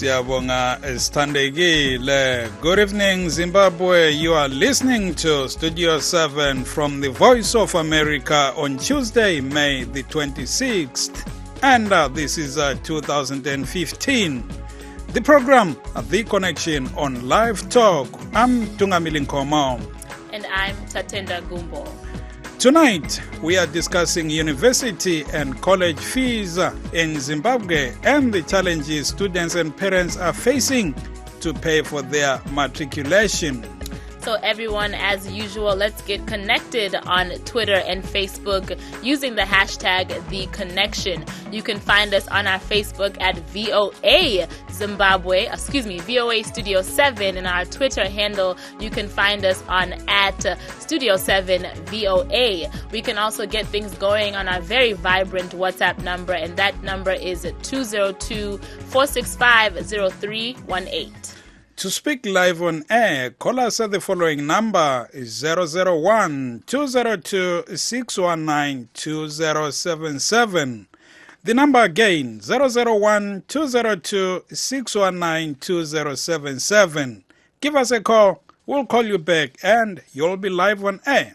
Siyabonga Standegile. Good evening, Zimbabwe. You are listening to Studio 7 from the Voice of America on Tuesday, May the 26th. And this is 2015. The program, The Connection on LiveTalk. I'm Tungamili Nkomo. And I'm Tatenda Gumbo. Tonight, we are discussing university and college fees in Zimbabwe and the challenges students and parents are facing to pay for their matriculation. So everyone, as usual, let's get connected on Twitter and Facebook using the hashtag #TheConnection. You can find us on our Facebook at VOA Studio 7, and our Twitter handle, you can find us on at Studio 7 VOA. We can also get things going on our very vibrant WhatsApp number, and that number is 202-465-0318. To speak live on air, call us at the following number, 001-202-619-2077. The number again, 001-202-619-2077. Give us a call, we'll call you back, and you'll be live on air.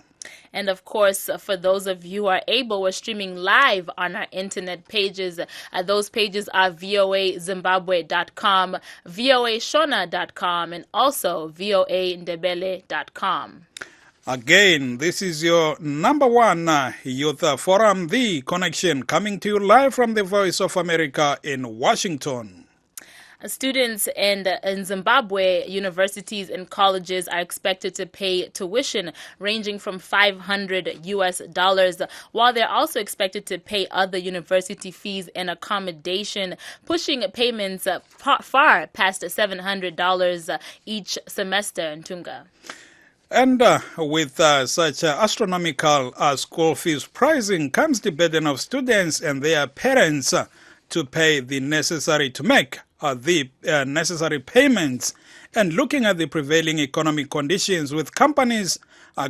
And of course, for those of you who are able, we're streaming live on our internet pages. Those pages are voazimbabwe.com, voashona.com, and also voandebele.com. Again, this is your number one youth forum, The Connection, coming to you live from the Voice of America in Washington. Students in Zimbabwe, universities and colleges are expected to pay tuition ranging from $500, while they're also expected to pay other university fees and accommodation, pushing payments far past $700 each semester in Tunga. And with such astronomical school fees pricing comes the burden of students and their parents to pay the necessary payments. And looking at the prevailing economic conditions with companies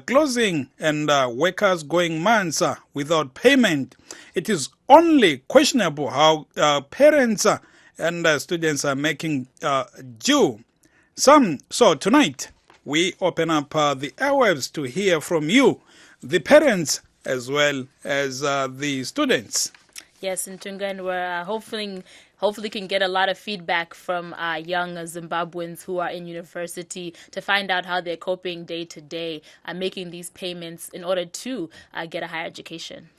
closing and workers going months without payment, it is only questionable how parents and students are making due. So tonight, we open up the airwaves to hear from you, the parents, as well as the students. Yes, in Tunga, and we're hopefully can get a lot of feedback from young Zimbabweans who are in university to find out how they're coping day to day, making these payments in order to get a higher education.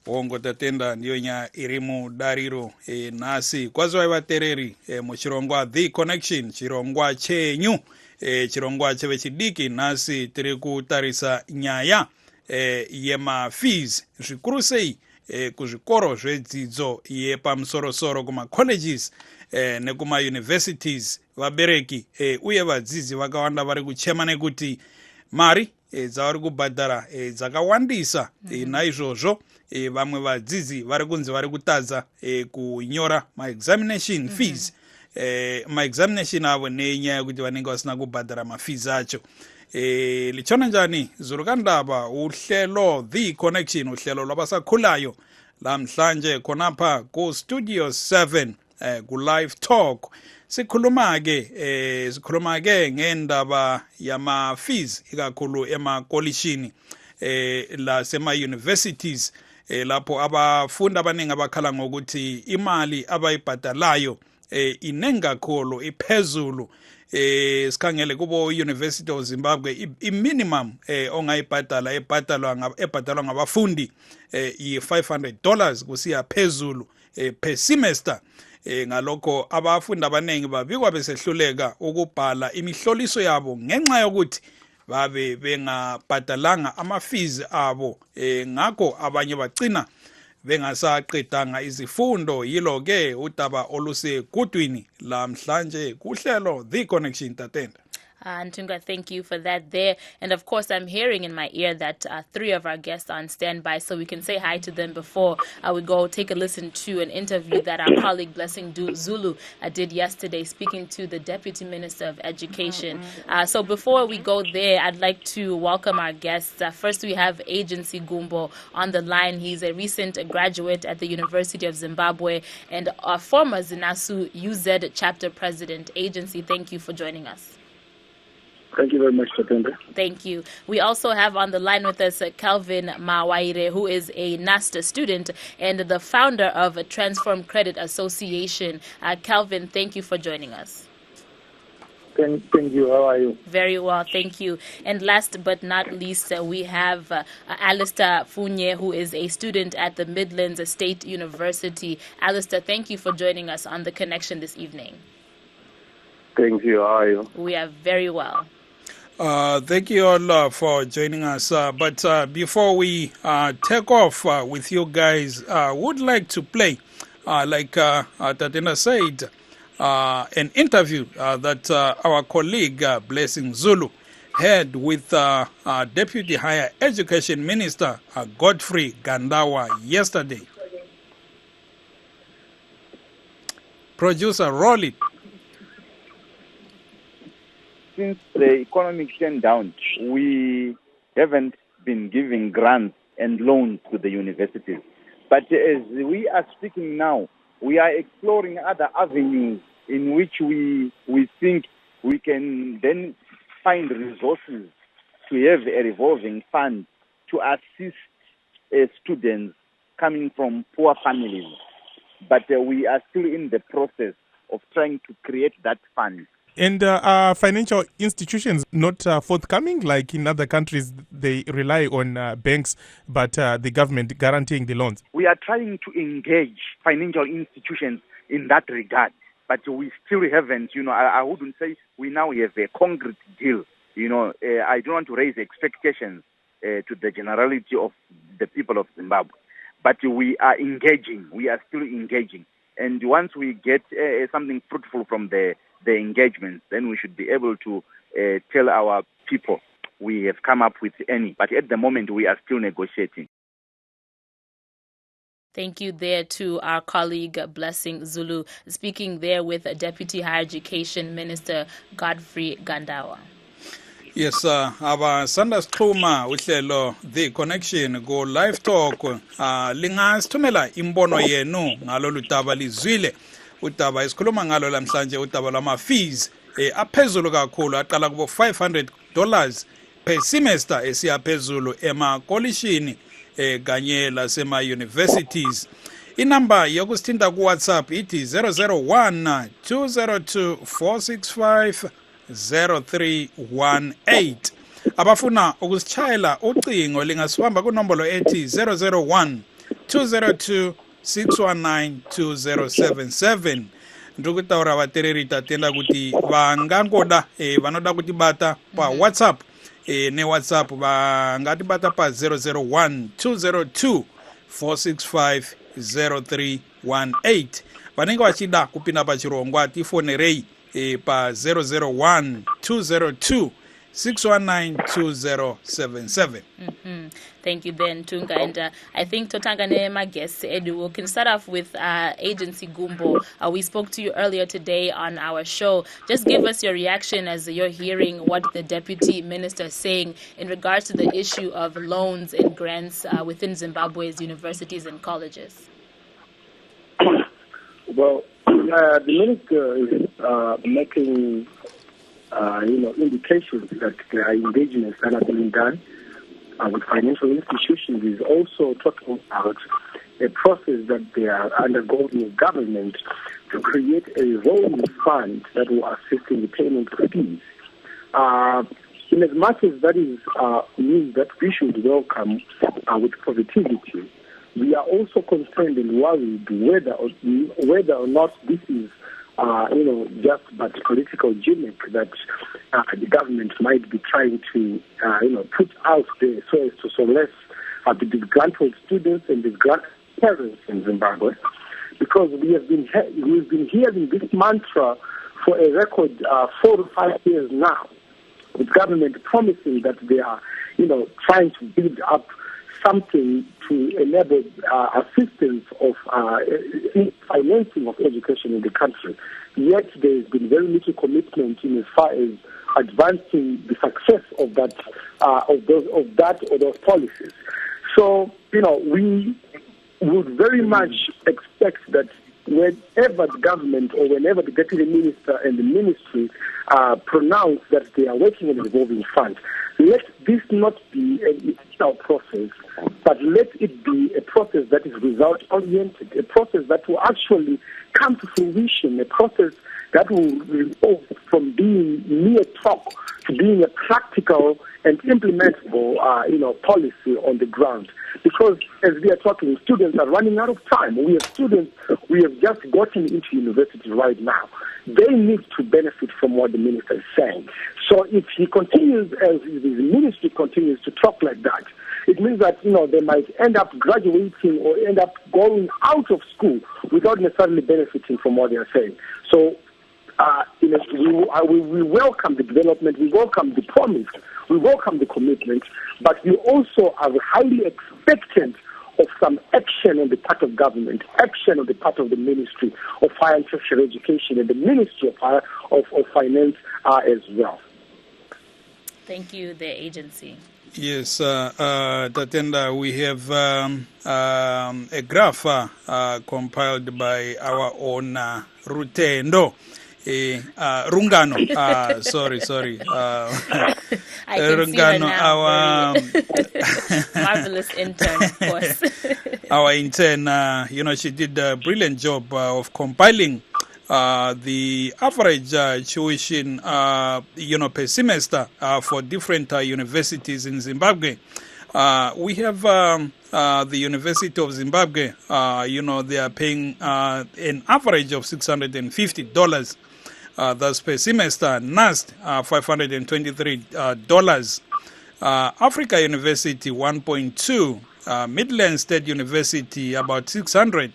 Bongo tatenda ndiyo nya irimu dariro nasi kwazwa vatereri muchirongwa The Connection, chirongwa chenyu, chirongwa chevechidiki. Nasi tiri kutarisa nyaya yema fees zvikuru sei kuzvikoro zvedzidzo yepamusoro-soro kuma-colleges nekuma-universities. Vabereki uye vadzidzi vakawanda vari kuchema nekuti mari dzavari kubhadhara dzakawandisa. Naizvozvo vamwe vadzidzi vari kunzi vari kutadza kunyora ma-examination fees. Ma-examination avo nenyaya yekuti vanenge vasina kubhadhara mafees acho. Lichona njani zurukandaba uhlelo The Connection, uhlelo lwabasakhulayo lamhlanje khonapha ku Studio 7 ku LiveTalk. Sikhuluma ke ngendaba yama fees ikakhulu emakolishini lasema universities lapho abafundi abaningi abakhala ngokuthi imali abayibhadalayo inengi kakhulu, iphezulu. Sikhangele kubo University of Zimbabwe i-minimum ongayibhadala ebhadalwa ngabafundi i-$500 kusiya phezulu per semester. Ngalokho abafundi abaningi babikwa besehluleka ukubhala imihloliso yabo ngenxa yokuthi babe bengabhadalanga ama-fees abo, ngakho abanye bagcina bengasaqedanga izifundo. Yilo ke udaba olusegudwini lamhlanje kuhlelo The Connection tatenda. Ntunga, thank you for that there. And of course, I'm hearing in my ear that 3 of our guests are on standby, so we can say hi to them before we go take a listen to an interview that our colleague Blessing Zulu did yesterday, speaking to the Deputy Minister of Education. So before we go there, I'd like to welcome our guests. First, we have Agency Gumbo on the line. He's a recent graduate at the University of Zimbabwe and a former Zinasu UZ chapter president. Agency, thank you for joining us. Thank you very much, Satenda. Thank you. We also have on the line with us Calvin Mawaire, who is a NASTA student and the founder of a Transform Credit Association. Calvin, thank you for joining us. Thank you. How are you? Very well, thank you. And last but not least, we have Alistair Funye, who is a student at the Midlands State University. Alistair, thank you for joining us on The Connection this evening. Thank you. How are you? We are very well. Thank you all for joining us. But before we take off with you guys, would like to play, like Tatena said, an interview that our colleague Blessing Zulu had with Deputy Higher Education Minister Godfrey Gandawa yesterday. Producer, roll it. Since the economy turned down, we haven't been giving grants and loans to the universities. But as we are speaking now, we are exploring other avenues in which we think we can then find resources to have a revolving fund to assist students coming from poor families. But we are still in the process of trying to create that fund. And financial institutions not forthcoming, like in other countries, they rely on banks, but the government guaranteeing the loans. We are trying to engage financial institutions in that regard, but we still haven't, I wouldn't say we now have a concrete deal. I don't want to raise expectations to the generality of the people of Zimbabwe, but we are engaging. We are still engaging. And once we get something fruitful from the engagements, then we should be able to tell our people we have come up with any. But at the moment, we are still negotiating. Thank you there to our colleague Blessing Zulu, speaking there with Deputy Higher Education Minister Godfrey Gandawa. Yes, abasanda sikhuluma uhlelo The Connection go LiveTalk lingasithumela imbono yenu ngalolu daba lizwile udaba esikhuluma ngalo namhlanje udaba lwama fees aphezulu kakhulu aqala kubo $500 per semester esiyaphezulu emakolishini kanye lasema universities. Inamba yokusithinta ku WhatsApp ithi 001 202 465 0318. Abafuna ukusitshayela ucingo lingasibamba kunombolo ethi 001 202 619 2077. Ndukutaura vatereri tatenda kuti vangangoda vanoda kuti bata pa WhatsApp ne WhatsApp vangati bata pa 001 202 465 0318. Vanenge vachida kupinda pachirongwa tifonerei pa 001 202 619 2077. Thank you, Ben Tunga. And I think Totangane, my guest, Edu, we can start off with Agency Gumbo. We spoke to you earlier today on our show. Just give us your reaction as you're hearing what the Deputy Minister is saying in regards to the issue of loans and grants within Zimbabwe's universities and colleges. Well, the minister is making, indications that there are engagements that are being done with financial institutions. Is also talking about a process that they are undergoing in government to create a revolving fund that will assist in the payment of fees. In as much as that is news that we should welcome with positivity, we are also concerned and worried whether or not this is, just but political gimmick that the government might be trying to, put out there so as to solace the disgruntled students and disgruntled parents in Zimbabwe. Because we've been hearing this mantra for a record 4 to 5 years now. with government promising that they are, trying to build up something to enable assistance of financing of education in the country. Yet there has been very little commitment in as far as advancing the success of that or those policies. So, we would very much expect that whenever the government or whenever the deputy minister and the ministry pronounce that they are working on a revolving fund, let this not be an initial process, but let it be a process that is result-oriented, a process that will actually come to fruition, a process that will evolve from being mere talk to being a practical and implementable, policy on the ground. Because as we are talking, students are running out of time. We have students, we have just gotten into university right now. They need to benefit from what the minister is saying. So if he continues, as his ministry continues to talk like that, it means that, they might end up graduating or end up going out of school without necessarily benefiting from what they are saying. So, we welcome the development, we welcome the promise, we welcome the commitment, but we also are highly expectant of some action on the part of government, action on the part of the Ministry of Higher and Tertiary Education and the Ministry of Finance as well. Thank you, the agency. Yes, Tatenda, we have a graph compiled by our own Rutendo. Rungano, sorry. I can Rungano, see her now. Marvelous intern, of course. Our intern, she did a brilliant job of compiling the average tuition, per semester for different universities in Zimbabwe. We have the University of Zimbabwe, they are paying an average of $650. That's per semester. NAST, $523. Africa University, 1.2. Midland State University, about 600.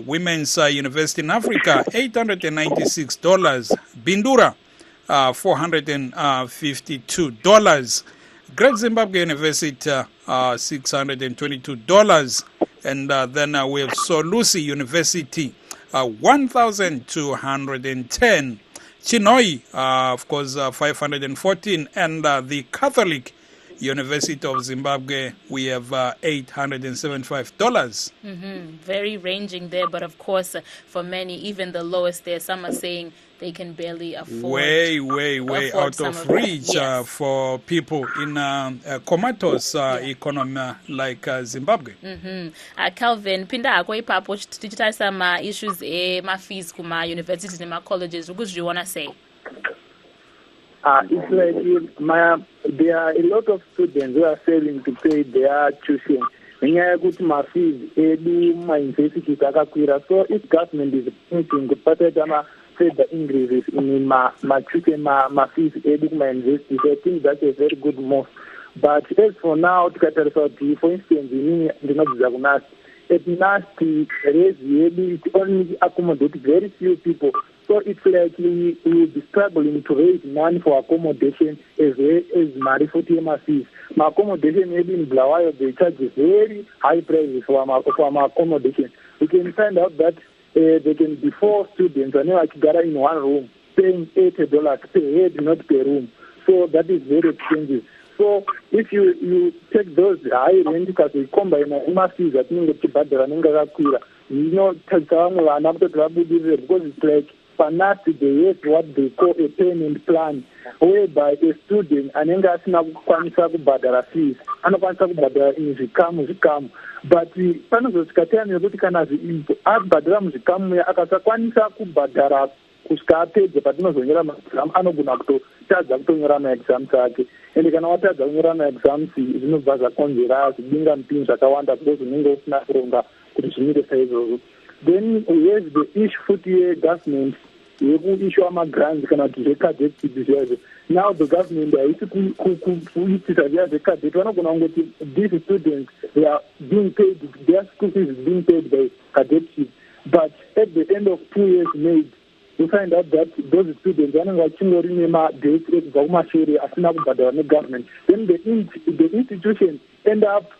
Women's University in Africa, $896. Bindura, $452. Great Zimbabwe University, $622. And then we have Solusi University, 1,210. Chinoi, of course, 514. And the Catholic University of Zimbabwe, we have $875. Very ranging there, but of course, for many, even the lowest there, some are saying they can barely afford. Way out of reach for people in comatose economy like Zimbabwe. Calvin, pinda ako ipapo tichitarisa ma issues ma fees kuma universities and ma colleges. What do you want to say? It's like there are a lot of students who are failing to pay their tuition. My fees, my university, so if government is thinking to further increases in my tuition, my fees, my university, I think that's a very good move. But as for now, for instance, it nasty it only accommodate very few people. So it's like we will be struggling to raise money for accommodation as well as money for TMRCs. My accommodation maybe in Blawayo, they charge very high prices for my accommodation. We can find out that they can be 4 students and together in one room, paying $80 per head, not per room. So that is very expensive. So if you take those high rent because we combine MRCs that means because it's like fanati, they have what they call a payment plan, whereby a student anenge asina kukwanisa kubhadhara fees anokwanisa kubhadhara muzvikamu, but panozosvika yekuti kana abhadhara muzvikamu akasakwanisa kubhadhara kusvika apedza patinozonyora maexam anogona kutotadza kutonyora maexams ake, ende kana watadza kunyora maexams zvinobva zvakonzera zvibinga mupini zvakawanda because unenge usina kuronga kuti zvimire saizvozvo. Then we have the issue futi yegovernment yekuissue amagrants kana kuti zvecadet izvozvo. Now the government haisi kuitisa zviya zvecadet, vanogona kungoti these students they are being paid, their school fees is being paid by cadetship, but at the end of 2 years made the find out that those students vanenge vachingori nemadebt ekubva kumashure asina kubhadharwa negovernment, then the institution end up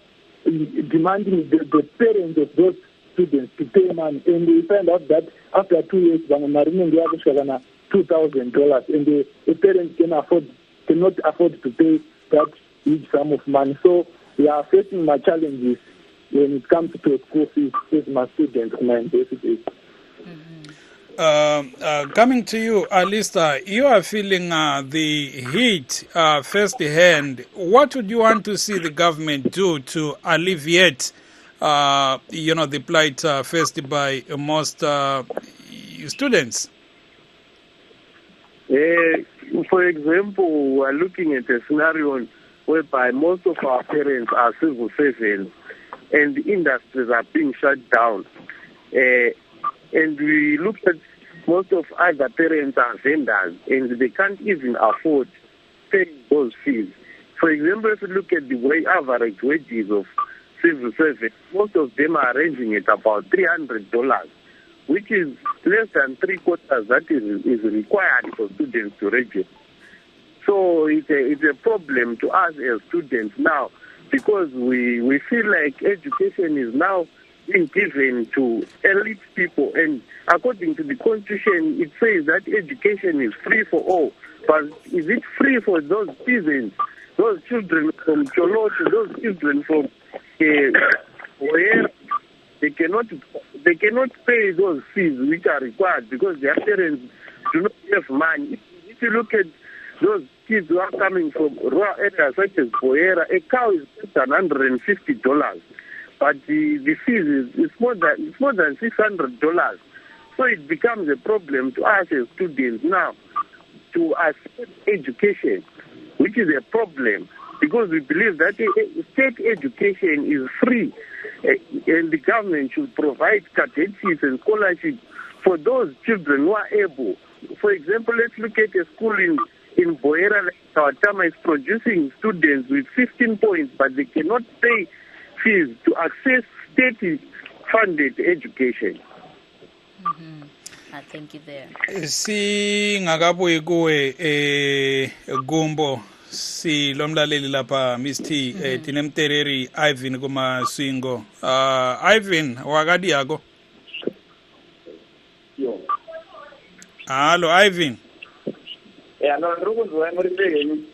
demanding the parents of those students to pay money, and we find out that after 2 years vamwe mari inenge yakusvika kana $2,000, and the parents cannot afford to pay that huge sum of money. So we are facing my challenges when it comes to school fees as my students in my universities. Coming to you, Alista, you are feeling the heat firsthand. What would you want to see the government do to alleviate, the plight faced by most students? For example, we are looking at a scenario whereby most of our parents are civil servants and the industries are being shut down. And we look at most of other parents are vendors and they can't even afford paying those fees. For example, if you look at the average wages of civil servants, most of them are ranging at about $300, which is less than 3/4 that is required for students to register. So it's a problem to us as students now, because we feel like education is now being given to elite people, and according to the Constitution, it says that education is free for all. But is it free for those peasants, those children from Cholo, those children from where they cannot pay those fees which are required because their parents do not have money? If you look at those kids who are coming from rural areas such as Boera, a cow is less than $150, but the fees is more than $600. So it becomes a problem to us as students now to accept education, which is a problem because we believe that state education is free, and the government should provide cadetships and scholarships for those children who are able. For example, let's look at a school in Boera, our Tama is producing students with 15 points, but they cannot pay fees to access state-funded education. I thank you there. Singakabuyi kuwe Gumbo silomlaleli lapha Miss T tinemtereri Ivan kuma swingo. Ivan wakadi yako? Yo. Hello Ivan. No ndikuzwa muri pegeni.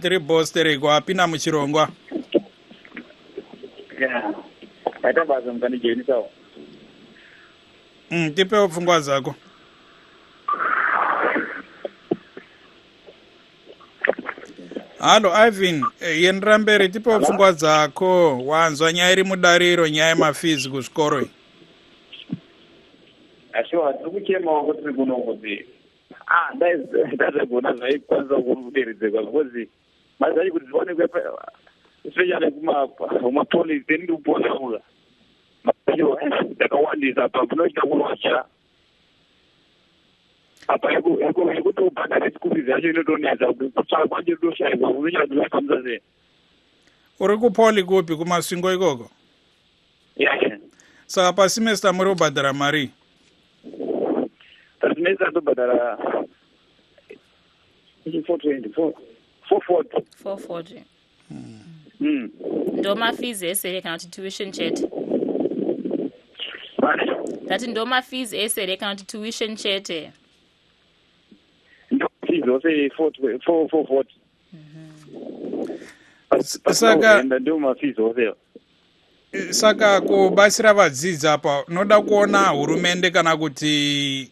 Tiri boss tiri kwa pina muchirongwa. Atabaza mkani jeni sawa. Tipe upfungwa zako. Hello Ivan, yenramberi tipe upfungwa zako wanzwa nyaya iri mudariro nyaya mafizi kuzvikoro. Asho atikuchema kuti kuno kuti ndazagona zvaikwanisa kumuderedza because mazai kuti zviwanikwe especially kumapolisi ndiri kupona uka mayo ndakawandisa apa kunoita kunwacha apa ekutobhadhara sikuru zvacho inotonetsa kutsvaka kwacho toshaiwa unochadzofambisa sei. Uri kupoli kupi kumasvingo ikoko? Saka pasemester muri kubhadhara mari? Pasemester tobhadhara 440. Ndoma fees esere kana kuti tuition chete? Ndati ndoma fees esere kana kuti tuition chete? Ndoma fees ose 440. Saka ndoma fees ose. Saka kubasira vadzidzi apa noda kuona hurumende kana kuti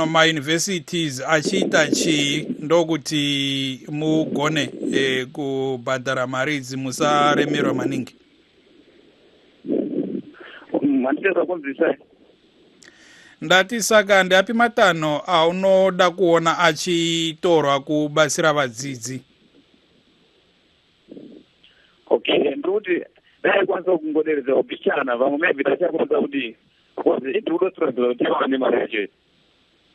ma-universities achiita chii ndokuti mugone kubhadhara mari idzi musaremerwa maningi. Ndati saka ndeapi matanho aunoda kuona achitorwa kubasira vadzidzi? Okay, ndikuti daikwanisa kungoderedza kupichana vamwe maybe tachakonza kuti because it would struggle kuti wane mari yacho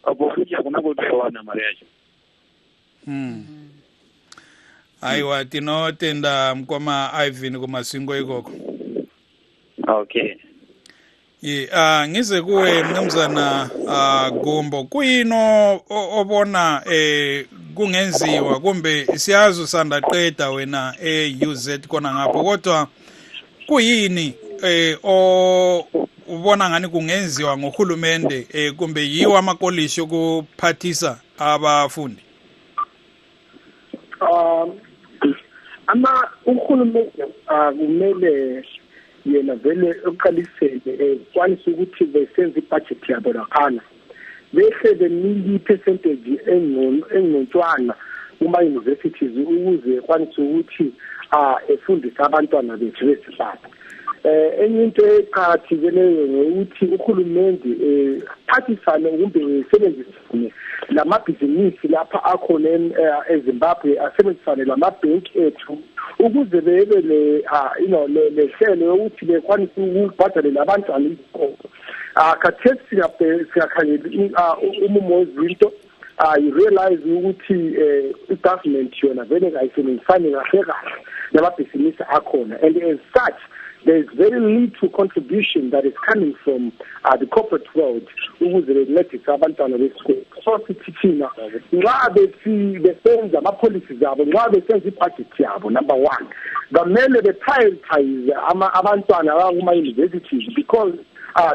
apo kuti akuna kuti wana mari yacho. Aiwa tinotenda mukoma Ivan kumasvingo ikoko. Okay. Ngize kuwe mnumzana Gumbo, kuyino obona kungenziwa kumbe siyazi usanda qeda wena UZ kona ngapho, kodwa kuyini ubona ngani kungenziwa ngohulumende kumbe yiwo amakolishi okuphathisa abafundi? Uhulumende kumele yena vele uqalisele kwanisa ukuthi besenze ibudget yabo laphana, behle beniki percentage engcontshwana kuma-universities ukuze kwanisa ukuthi efundise abantwana bethu besibaba. Enye into eqakathekileyo ngokuthi uhulumende aphathisane kumbe sebenzisane lamabhizinisi lapha akhona eZimbabwe, asebenzisane lamabhenki ethu ukuze bebe lehlelo yokuthi bekwanise ukubhadalela abantwana izikolo. Khathesi siyakhangela umumo wezinto, you realize ukuthi i-government yona vele kayisebenzisane kahle kahle namabhizinisi akhona, and as such there is very little contribution that is coming from the corporate world ukuze bencedise abantwana besikole. So sithi thina nxa besenza ama-policies abo, nxa besenza i-budget yabo, number one, bamele be-prioritize abantwana abakuma-universities, because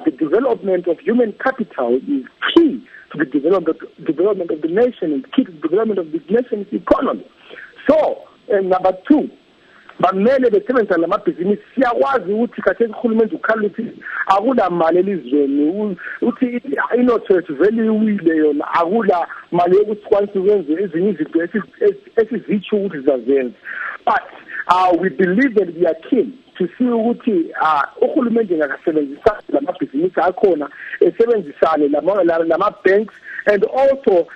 the development of human capital is key to the development of the nation and key to the development of the nation's economy. So, and number two, bamele besebenzisa lamabhizinisi. Siyakwazi ukuthi kathesi uhulumende ukhala ukuthi akula mali elizweni, uthi inotho vele iwile yona, akula mali yokuthi kwanise ukwenza ezinye izinto esizitsho ukuthi zazenza. But we believe that we are keen to see ukuthi uhulumende ngakasebenzisa lamabhizinisi akhona, esebenzisane lama-banks, and also,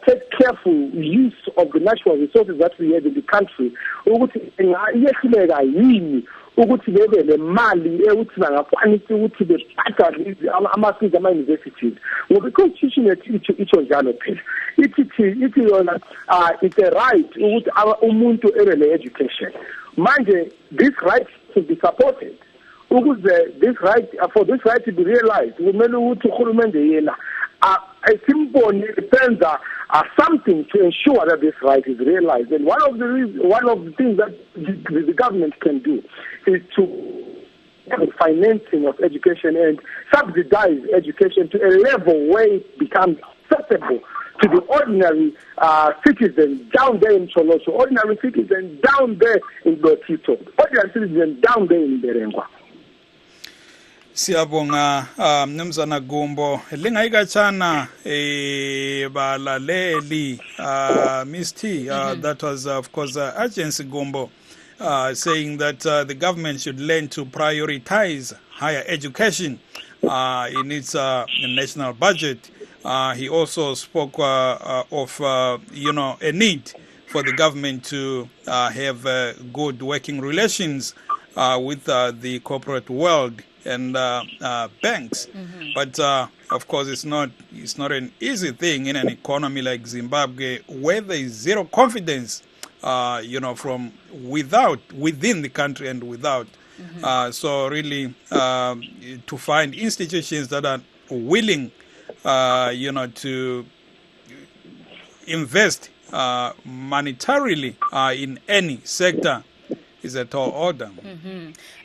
take careful use of the natural resources that we have in the country. Ukuthi iyehluleka yini ukuthi bebe le mali ukuthi bangakwanisa ukuthi bebhadale ama-fees ama-universities. Ngoba i-constitution yethu itsho njalo phela. Ithi yona it's a right ukuthi umuntu ebe le-education. Manje this right should be supported. Ukuze this right, for this right to be realized, kumele ukuthi uhulumende yena simply depends something to ensure that this right is realized. And one of the things that the government can do is to have financing of education and subsidize education to a level where it becomes acceptable to the ordinary citizens down there in Choloso, ordinary citizens down there in Lotito, ordinary citizens down there in Berengwa. Siyabonga mnumzana Gumbo, lingayikachana balaleli Ms. T, that was of course Agency Gumbo saying that the government should learn to prioritize higher education in its national budget. He also spoke of a need for the government to have good working relations with the corporate world and banks. But of course it's not an easy thing in an economy like Zimbabwe where there is zero confidence from within the country and without. So really to find institutions that are willing to invest monetarily in any sector is a tall order.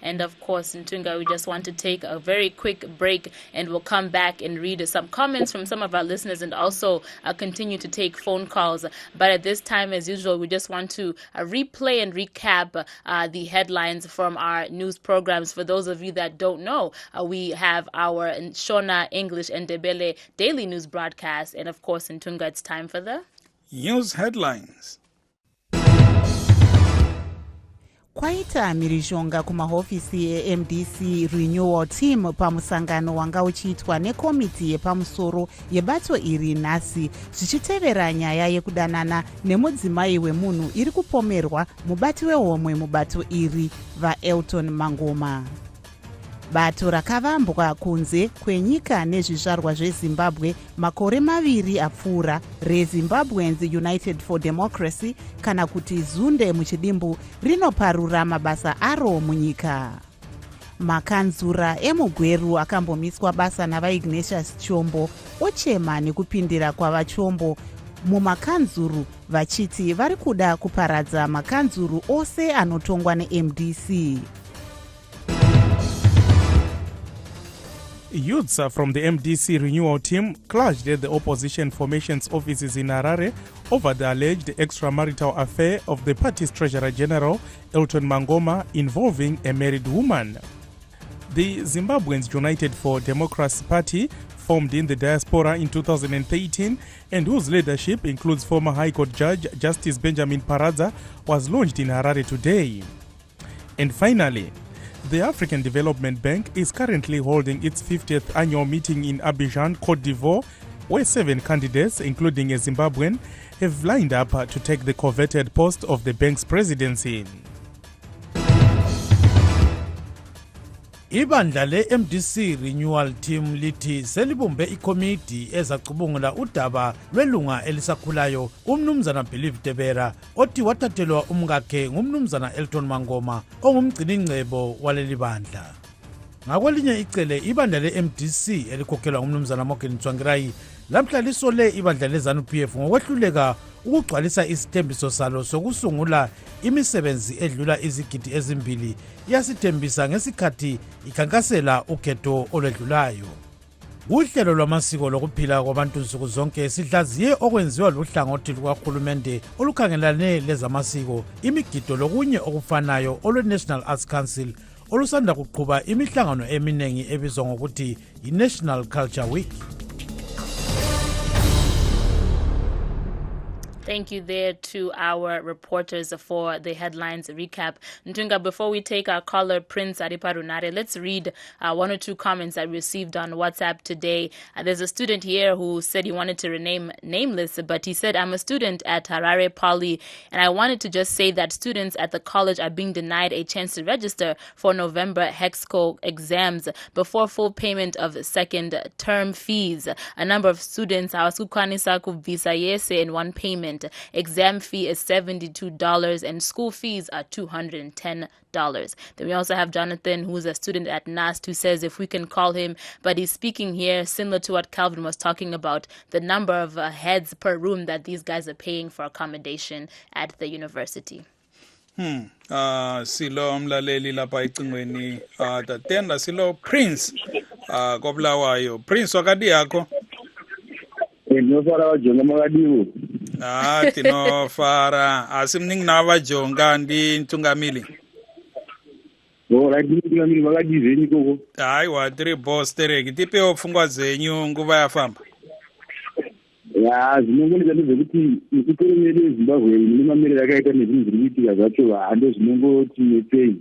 And of course, Ntunga, we just want to take a very quick break, and we'll come back and read some comments from some of our listeners and also continue to take phone calls. But at this time, as usual, we just want to replay and recap the headlines from our news programs. For those of you that don't know, we have our Shona, English, and Ndebele daily news broadcast. And of course, Ntunga, it's time for the news headlines. Kwaita mhirizhonga kumahofisi eMDC Renewal Team pamusangano wanga uchiitwa nekomiti yepamusoro yebato iri nhasi zvichitevera nyaya yekudanana nemudzimai wemunhu iri kupomerwa mubati wehomwe mubato iri vaElton Mangoma. Bato rakavambwa kunze kwenyika nezvizvarwa zveZimbabwe makore maviri apfuura reZimbabweans United for Democracy kana kuti Zunde muchidimbu rinoparura mabasa aro munyika. makanzura emugweru akambomiswa basa navaignatius chombo ochema nekupindira kwavachombo mumakanzuru vachiti vari kuda kuparadza makanzuru ose anotongwa neMDC. Youths from the MDC renewal team clashed at the opposition formation's offices in Harare over the alleged extramarital affair of the party's Treasurer General, Elton Mangoma, involving a married woman. The Zimbabweans United for Democracy Party, formed in the diaspora in 2013 and whose leadership includes former High Court Judge Justice Benjamin Paradza, was launched in Harare today. And finally, the African Development Bank is currently holding its 50th annual meeting in Abidjan, Cote d'Ivoire, where 7 candidates, including a Zimbabwean, have lined up to take the coveted post of the bank's presidency. Ibandla le-MDC Renewal Team lithi selibumbe ikomiti ezacubungula udaba lwelunga elisakhulayo umnumzana Believe Tebera othi wathathelwa umkakhe ngumnumzana Elton Mangoma ongumgciningcebo waleli bandla. Ngakwelinye icele ibandla le-MDC elikhokhelwa ngumnumzana Morgan Tsvangirai lamhla lisole ibandla leZANU-PF ngokwehluleka ukugcwalisa isithembiso salo sokusungula imisebenzi edlula izigidi ezimbili yasithembisa ngesikhathi ikhankasela ukhetho olwedlulayo. Uhlelo lwamasiko lokuphila kwabantu nsuku zonke sidlaziye okwenziwa luhlangothi lukahulumende olukhangelane lezamasiko, imigido lokunye okufanayo olwe-National Arts Council olusanda kuqhuba imihlangano eminengi ebizwa ngokuthi i-National Culture Week. Thank you there to our reporters for the headlines recap. Ntunga, before we take our caller, Prince Ariparunare, let's read 1 or 2 comments I received on WhatsApp today. There's a student here who said he wanted to remain nameless, but he said, I'm a student at Harare Poly, and I wanted to just say that students at the college are being denied a chance to register for November HEXCO exams before full payment of second term fees. A number of students are visa yese in one payment. Exam fee is $72 and school fees are $210. Then we also have Jonathan, who's a student at NAST, who says if we can call him, but he's speaking here similar to what Calvin was talking about, the number of heads per room that these guys are paying for accommodation at the university. Silo mlaleli lapha ecingweni tatenda silo Prince kobulawayo. Prince wakadi yakho? Nofara wajonga makadiwo. Tinofara asimningi na vajonga ndi ntungamili. Right, ntungamili vakadizeni koko. Aiwa tiri boss tereki tipewo pfungwa zenyu nguva yafamba. Ya zvinongoita ndezvekuti ikutoromere eZimbabwe nemamiriro akaita nezvinhu zviri kuitika zvacho hando zvinongoti nepei.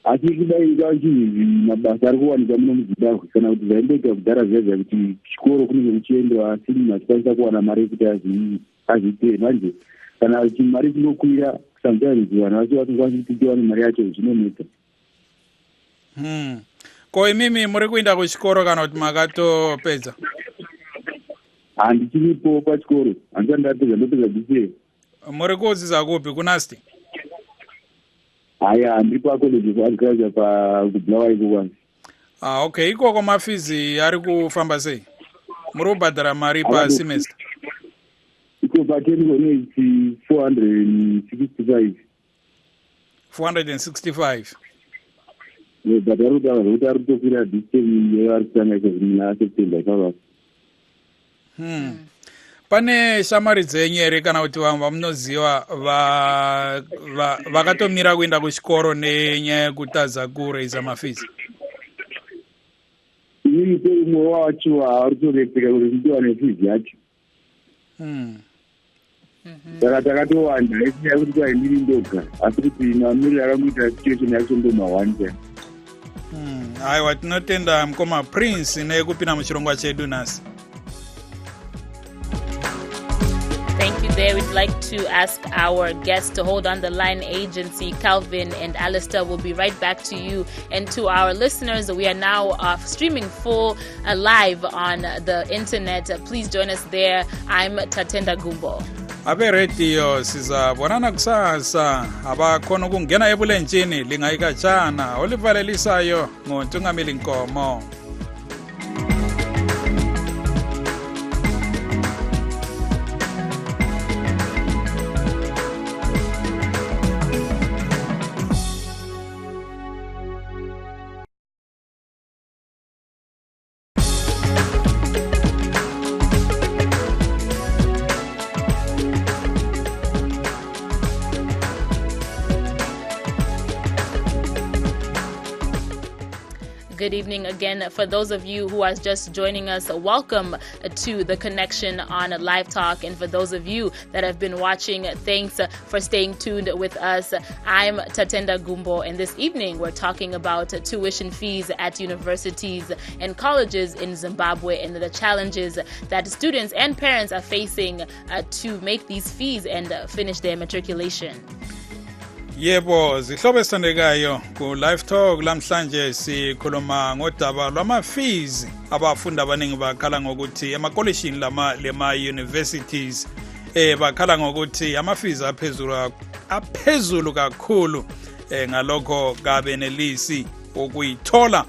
Asi kudai kwachinzi mabasa ari kuwanikwa muno muZimbabwe kana kuti zvaimboita kudhara zviya kuti chikoro kunenge kuchiendwa asi munhu achikwanisa kuwana mari yekuti azviite manje kana mari chinokwira sometimes vanhu vacho vatokwanisa kuti tiwane mari yacho zvinoneta. Ko imimi muri kuenda kuchikoro kana kuti makatopedza? Handichiripo pachikoro, handisati ndapedza BCA. Muri kudzidza kupi kunasti? Haya, ndiri pacollege of agriculture pakubulawayo kwanza. Okay, ikoko mafizi ari kufamba sei? Muri kubhadhara mari pa semester? Iko patengo neiti 465. 465. But ari kutaura kuti ari kutokwira distance yevari kutanga muna September ikavava. Pane shamwari dzenyu here kana kuti vanhu vamunoziva vakatomira kuenda kuchikoro nenyaya yekutadza kureisa mafizi? Inini umwe wacho haari kutoretseka kuti ndiwane fizi yacho. Saka takatowanda esinyaya kuti kwai ndiri ndoga asi kuti mamiriro akangoita situation yacho ndomahwanja. Aiwa tinotenda mukoma Prince nekupinda muchirongwa chedu nhasi. Thank you there. We'd like to ask our guests to hold on the line. Agency, Calvin and Alistair will be right back to you. And to our listeners, we are now streaming full live on the internet. Please join us there. I'm Tatenda Gumbo. abe radio sizabonana kusasa abakhona ukungena ebulenjini lingayikatshana olivalelisayo ngoNtungameli Nkomo. Good evening again. For those of you who are just joining us, welcome to The Connection on LiveTalk. And for those of you that have been watching, thanks for staying tuned with us. I'm Tatenda Gumbo, and this evening we're talking about tuition fees at universities and colleges in Zimbabwe and the challenges that students and parents are facing to make these fees and finish their matriculation. Yebo, zihlobo esithandekayo ku live talk lamhlanje sikhuluma ngodaba lwama fees abafunda abaningi bakhala ngokuthi emakolishini lema universities bakhala ngokuthi ama fees aphezulu kakhulu ngalokho kabenelisi ukuyithola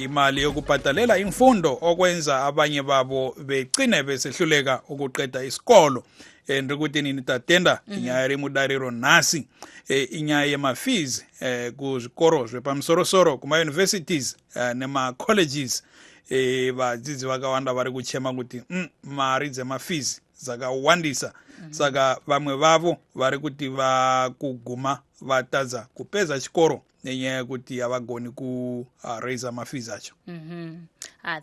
imali yokubhadalela imfundo okwenza abanye babo begcine besehluleka ukuqeda isikolo ukuthi nini tatenda inyaya mudariro nasi inyaya yema fees kuzikoro zvepamsorosoro kuma universities nema colleges vadzidzi vakawanda vari kuchema kuti mari dzema fees dzakawandisa saka vamwe vavo vari kuti vakuguma vatadza kupedza chikoro nenyaya yekuti havagoni ku raise ama fees acho.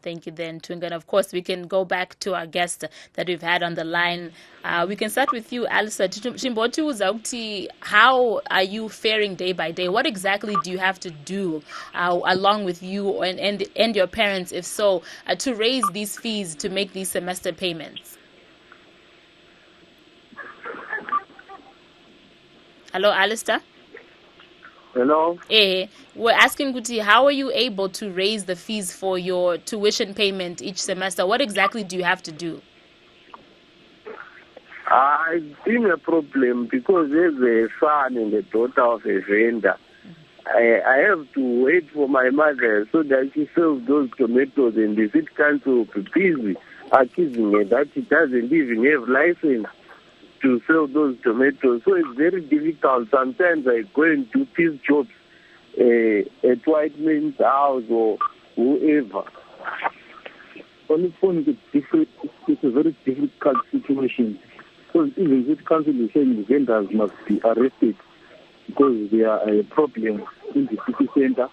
Thank you then, Tunga. And of course, we can go back to our guest that we've had on the line. We can start with you, Alistair. How are you faring day by day? What exactly do you have to do along with you and your parents, if so, to raise these fees to make these semester payments? Hello, Alistair? Hello? We're asking Kuti, how are you able to raise the fees for your tuition payment each semester? What exactly do you have to do? It's been a problem because there's a son and a daughter of a vendor. I have to wait for my mother so that she sells those tomatoes, and the city council will be busy accusing her that she doesn't even have license to sell those tomatoes. So it's very difficult. Sometimes I go and do these jobs at White Man's house or whoever. On the phone, it's a very difficult situation. Because even this council is saying the vendors must be arrested because they are a problem in the city center.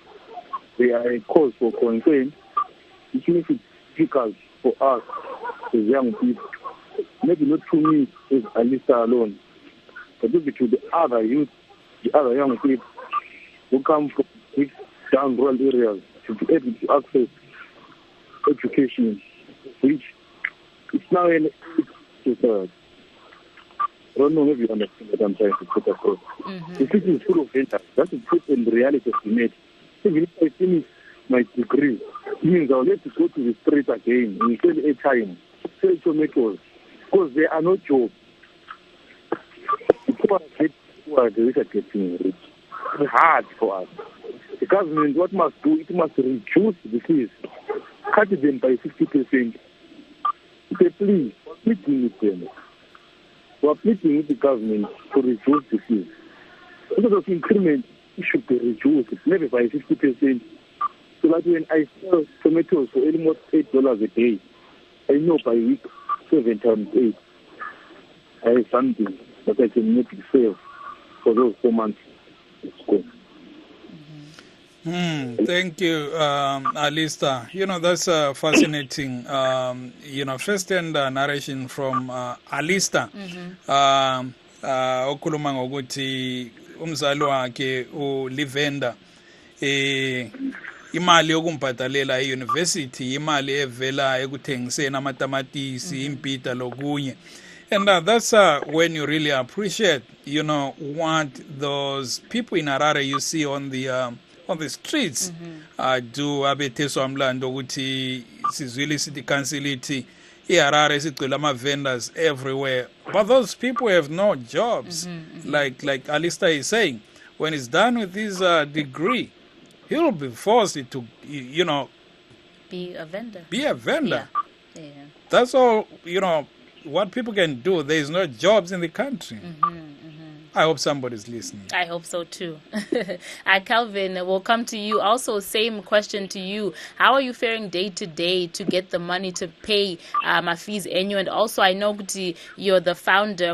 They are a cause for concern, which makes it difficult for us as young people. Maybe not to me as Alisa alone, but maybe to the other youth, the other young people who come from these down rural areas to be able to access education, which is now an I don't know if you understand what I'm trying to put across. The city is full of vendors. That's the truth and the reality of the matter. Even if I finish my degree, it means I'll have to go to the street again and sell a time, sell tomatoes, because there are no jobs. The poor are getting rich. It's hard for us. The government, what must do, it must reduce the fees, cut them by 50%. Say, please, pleading with them. We are pleading with the government to reduce the fees. Because of increment, it should be reduced, maybe by 50%. So that when I sell tomatoes for almost $8 a day, I know by week 7 times 8, I have something that I can make it save for those 4 months at school. Thank you, Alista. You know, that's fascinating. First-hand narration from Alista. Okhuluma ngokuthi umzali wakhe uLivenda imali yokumbhadalela euniversity imali evela ekuthengiseni amatamatisi impita lokunye. And that's when you really appreciate, what those people in Harare you see on the streets do abetheswa mlando ukuthi sizwile city council ithi iHarare sigcwele ama-vendors everywhere, but those people have no jobs. Like Alistair is saying, when he's done with his degree, he'll be forced to, Be a vendor. be a vendor. Yeah. Yeah. That's all, what people can do. There's no jobs in the country. I hope somebody's listening. I hope so too. Calvin, we'll come to you. Also, same question to you. How are you faring day to day to get the money to pay my fees annual? And also, I know you're the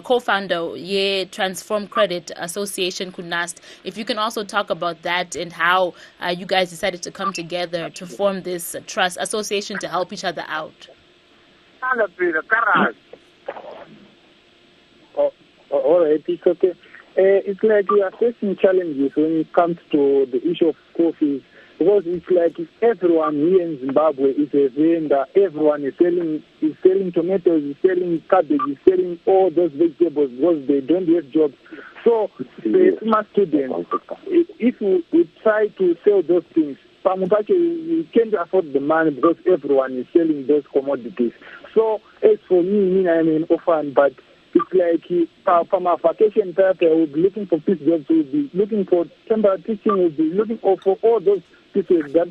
co-founder, Transform Credit Association Kunast. If you can also talk about that and how you guys decided to come together to form this trust association to help each other out. All right, it's okay. It's like we are facing challenges when it comes to the issue of school fees, because it's like everyone here in Zimbabwe is a vendor. Everyone is selling tomatoes, is selling cabbage, is selling all those vegetables because they don't have jobs. So the smart students, if we try to sell those things, we can't afford the money because everyone is selling those commodities. So as for me, I'm an orphan, but it's like from our vacation time, we'll be looking for peace jobs, we'll be looking for temporary teaching, we'll be looking for all those people that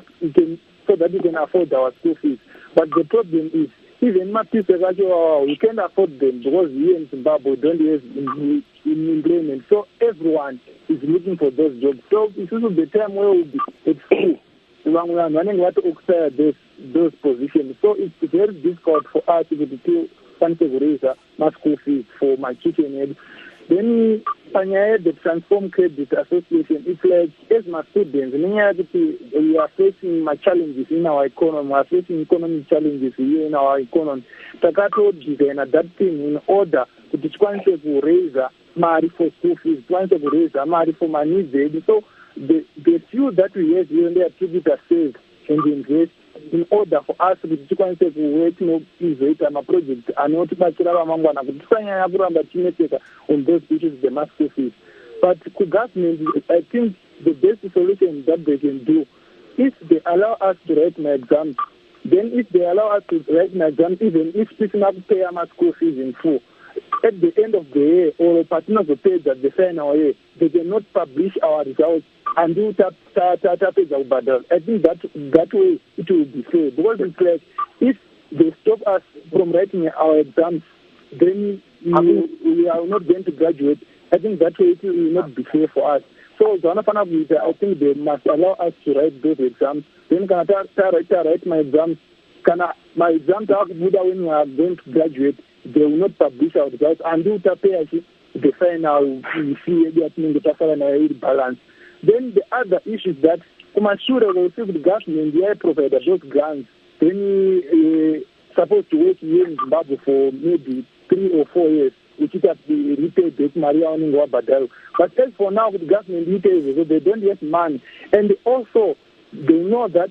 so that we can afford our school fees. But the problem is, even my people, we can't afford them because here in Zimbabwe don't have employment. So everyone is looking for those jobs. So this is the time where we'll be at school. We're running what to occupy those positions. So it's very difficult for us to raise my school fees for my kitchen. Then the Transform Credit Association, it's like as my students, we are facing my challenges in our economy, we are facing economic challenges here in our economy. Takato design that thing in order to raise money for school fees, to raise money for my needs. So the few that we have here and there to save and invest in order for us to work on a project and not on those issues, the mass fees. But the government, I think the best solution that they can do, if they allow us to write my exams, then if they allow us to write my exams, even if people have to pay our school fees in full, at the end of the year, or a partner of the page that they sign our year, they cannot publish our results and do tap. I think that way it will be fair. Because it's like, if they stop us from writing our exams, then we are not going to graduate. I think that way it will not be fair for us. So I think they must allow us to write those exams. Then can I write my exams? My exams are good when we are going to graduate. They will not publish our results and do the final balance. Then the other issue is that sure will see the government they provide those grants. Then supposed to work here in Zimbabwe for maybe 3 or 4 years, which is at the repaid debt Maria Badal. But as for now, the government details, so they don't have money. And also, they know that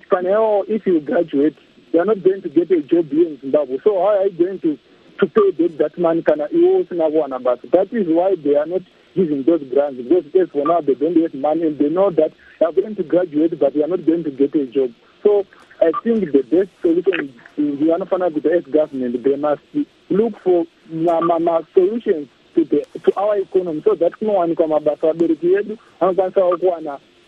if you graduate, you are not going to get a job here in Zimbabwe. So how are you going to pay that money? That is why they are not giving those grants, because for now they don't have money and they know that they are going to graduate but they are not going to get a job. So I think the best solution is the government. They must look for solutions to our economy so that no one can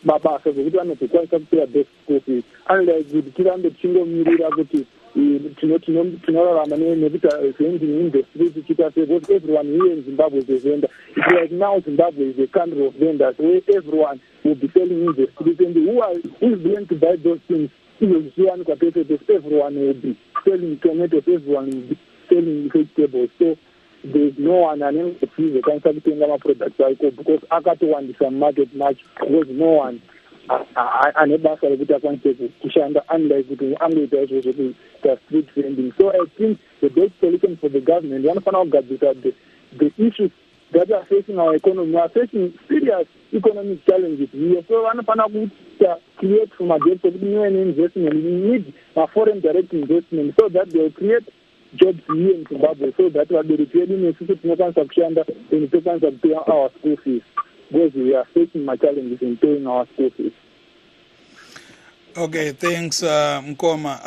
mabasa zokuti vanozokwanisa kupera best school fees unlike kuti tirambe tichingomirira kuti tinorarama nekuti vending industry tichiita sei, because everyone here in Zimbabwe is a vendor. It's like now Zimbabwe is a country of vendors where everyone will be selling in the streets, and who is going to buy those things? Everyone will be selling tomatoes, everyone will be selling vegetables. So there's no one and the products because akatowandisa market much because no one anebasa rekuti akwanise kushanda unlike kuti angoita izvozvo kuita street vending. So I think the best solution for the government vanofanira kugadzirisa the issues that are facing our economy. We are facing serious economic challenges here, so vanofanira create from a debt of new investment. We need a foreign direct investment so that they will create jobs here in Zimbabwe so that we are creating a system to pay our school fees, because we are facing my challenges in paying our school fees. Okay, thanks Mkoma.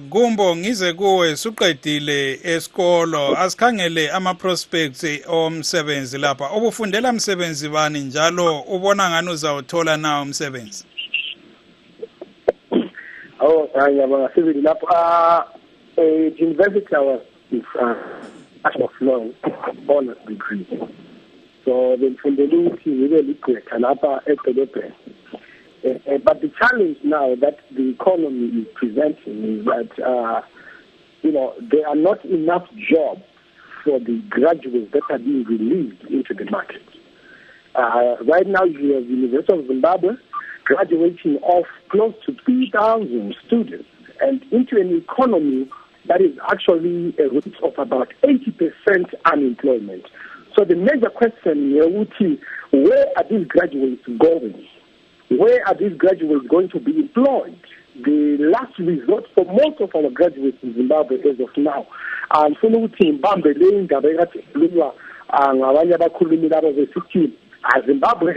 Gumbo ngize kuwe suqedile esikolo asikhangele ama prospects omsebenzi lapha. Ubufundela msebenzi bani njalo ubona ngani uzawuthola na umsebenzi? Oh, ngiyabonga sibili lapho university was of law honors degree. So bengifundela ukuthi ngibe ligqwetha lapha edolobheni. But the challenge now that the economy is presenting is that, there are not enough jobs for the graduates that are being released into the market. Right now, you have the University of Zimbabwe graduating of close to 3,000 students and into an economy that is actually a rate of about 80% unemployment. So the major question here would be, where are these graduates going? Where are these graduates going to be employed? The last resort for most of our graduates in Zimbabwe as of now. And Zimbabwe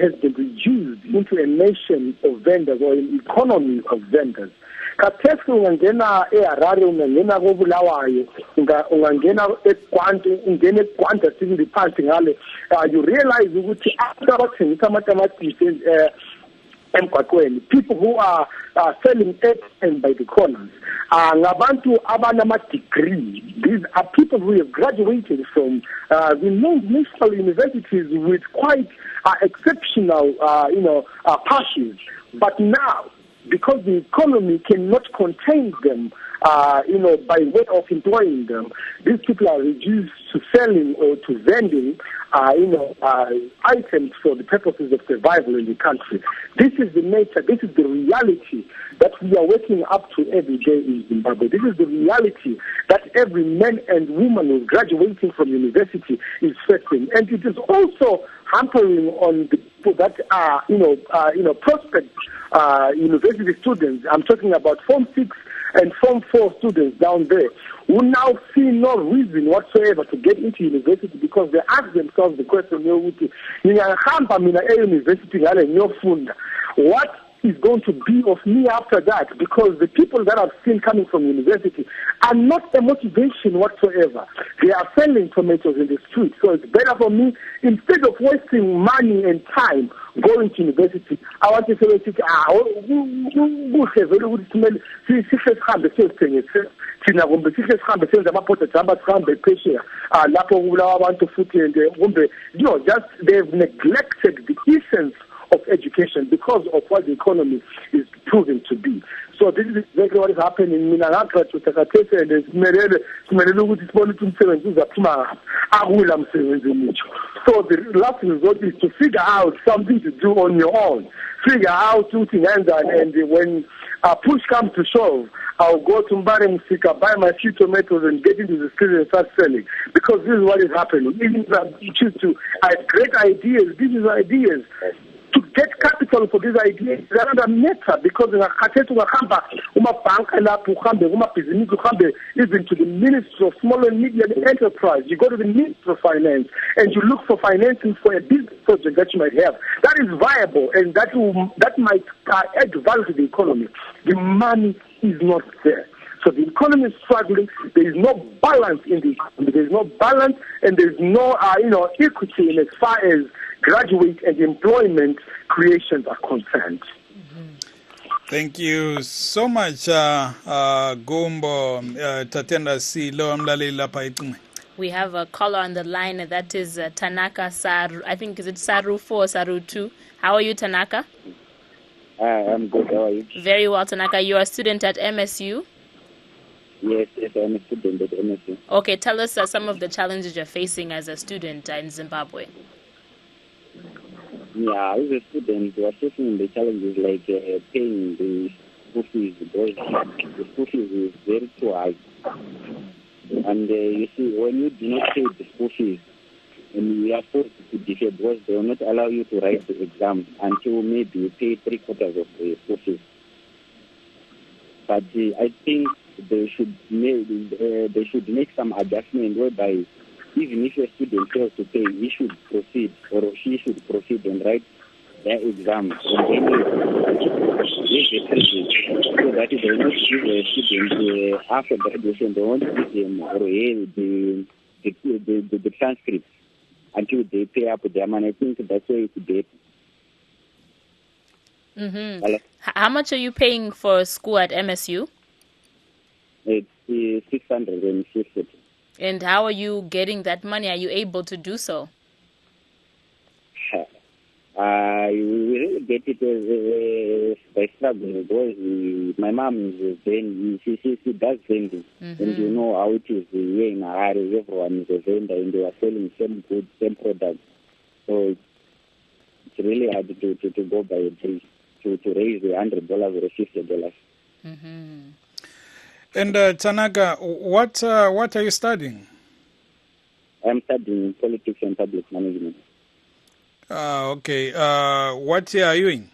has been reduced into a nation of vendors or an economy of vendors. Kathesi ungangena eHarare ungangena koBulawayo ungangena eGwanda ungena eGwanda sibili phansi ngale you realize ukuthi abathengisa amatamatisi emgwaqweni, people who are selling eggs and by the corners, ngabantu abanama degree. These are people who have graduated from renowned national universities with quite exceptional, passes. But now, because the economy cannot contain them, by way of employing them, these people are reduced to selling or to vending, items for the purposes of survival in the country. This is the nature, this is the reality that we are waking up to every day in Zimbabwe. This is the reality that every man and woman who is graduating from university is facing. And it is also hampering on the people that are, prospect university students. I'm talking about Form 6 and Form 4 students down there who now see no reason whatsoever to get into university because they ask themselves the question, what is going to be of me after that? Because the people that I've seen coming from university are not a motivation whatsoever. They are selling tomatoes in the street. So it's better for me, instead of wasting money and time going to university, I want to say, they've neglected the essence of education because of what the economy is proving to be. So this is exactly what is happening. So the last resort is to figure out something to do on your own. Figure out two things, and when push comes to shove, I'll go to Mbare Musika, buy my few tomatoes and get into the street and start selling. Because this is what is happening. Even if you choose to have great ideas, business ideas, to get capital for these ideas is another matter because even to the Ministry of Small and Medium Enterprise, you go to the Ministry of Finance and you look for financing for a business project that you might have. That is viable and that might add value to the economy. The money is not there. So the economy is struggling. There is no balance in the economy. There is no balance and there is no, equity in as far as graduate and employment creations are concerned. Thank you so much, Gumbo Tatenda Silo Mlali Lapaitung. We have a caller on the line, that is Tanaka Saru. I think, is it Saru 4 or Saru 2? How are you, Tanaka? I'm good. How are you? Very well, Tanaka. You're a student at MSU? Yes, I'm a student at MSU. Okay, tell us some of the challenges you're facing as a student in Zimbabwe. Yeah, as a student, we're facing the challenges like paying the school fees because the school fees is very too high. And you see, when you do not pay the school fees, and you are forced to defer because they will not allow you to write the exam until maybe you pay 3/4 of the school fees. But I think they should make some adjustment whereby even if a student fails to pay, he should proceed or she should proceed and write their exam. raise the privilege so that they will not give a student after graduation, they won't give them or the transcripts until they pay up their money. I think that's why it's better. Mm-hmm. How much are you paying for school at MSU? It's 650. And how are you getting that money? Are you able to do so? We really get it by struggling because my mom is vending. She does vending. And you know how it is here in Harare. Everyone is a vendor and they are selling same goods, same products. So it's really hard to go by a tree. To raise the $100 or $50. And Tanaka, what are you studying? I'm studying politics and public management. Okay. What year are you in?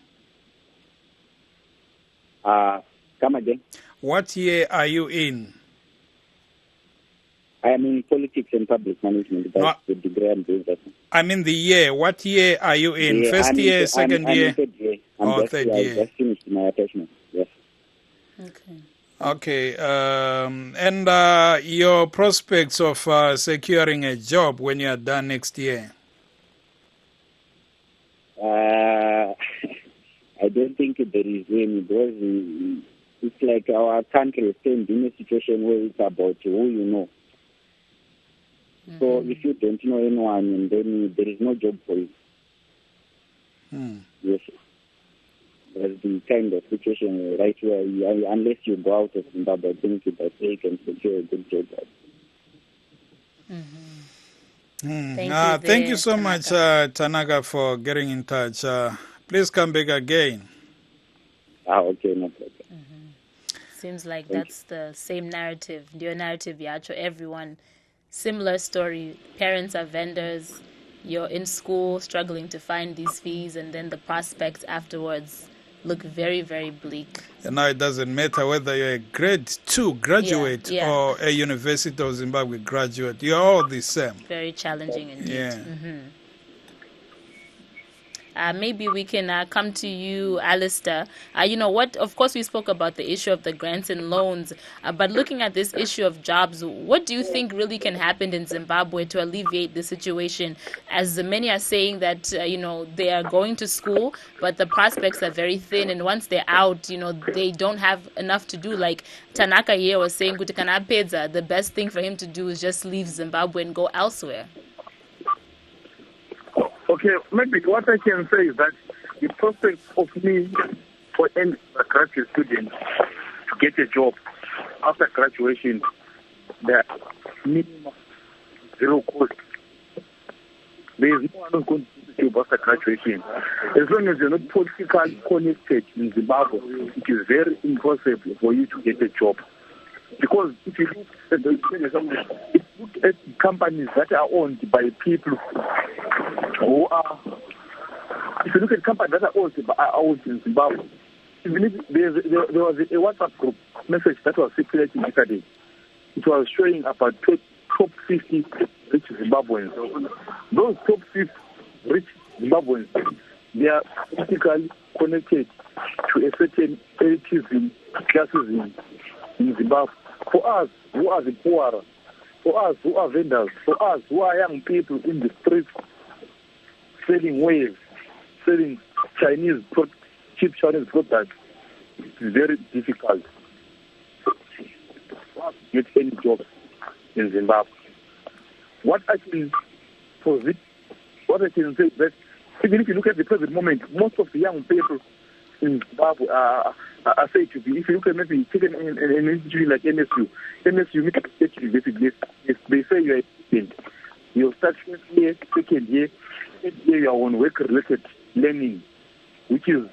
Come again? What year are you in? I am in politics and public management. That's the degree I'm doing that. I mean the year. What year are you in? First year, second year? I'm third year. Third year. I just finished my attachment. Yes. Okay. And your prospects of securing a job when you are done next year? I don't think there is any, because it's like our country is still in a situation where it's about who you know. So if you don't know anyone, then there is no job for you. Yes. That's the kind of situation right where unless you go out of Zimbabwe, I think that they can secure a good job. Thank you so much, Tanaka, for getting in touch. Please come back again. Okay, no problem. Seems like that's the same narrative. Your narrative, Yacho, everyone. Similar story. Parents are vendors. You're in school struggling to find these fees, and then the prospects afterwards look very, very bleak. And now it doesn't matter whether you're a grade 2 graduate or a University of Zimbabwe graduate. You're all the same. Very challenging indeed. Yeah. Maybe we can come to you, Alistair. You know what? Of course, we spoke about the issue of the grants and loans, but looking at this issue of jobs, what do you think really can happen in Zimbabwe to alleviate the situation? As many are saying that, they are going to school, but the prospects are very thin, and once they're out, they don't have enough to do. Like Tanaka here was saying, the best thing for him to do is just leave Zimbabwe and go elsewhere. Okay, maybe what I can say is that the prospect of me for any graduate student to get a job after graduation, the minimum zero cost. There is no one who's going to do a job after graduation. As long as you're not politically connected in Zimbabwe, it is very impossible for you to get a job. Because if you look at companies that are owned by people who are, if you look at companies that are owned in Zimbabwe, there was a WhatsApp group message that was circulating yesterday. It was showing about top 50 rich Zimbabweans. Those top 50 rich Zimbabweans, they are politically connected to a certain elitism, classism in Zimbabwe. For us who are the poor, for us who are vendors, for us who are young people in the streets selling waves, selling cheap Chinese products, it's very difficult to get any jobs in Zimbabwe. What I can say is that even if you look at the present moment, most of the young people in Zimbabwe are said to be, if you look at maybe take an institution like MSU, make a state university, they say you are a student. You start first year, second year, third year you are on work-related learning, which is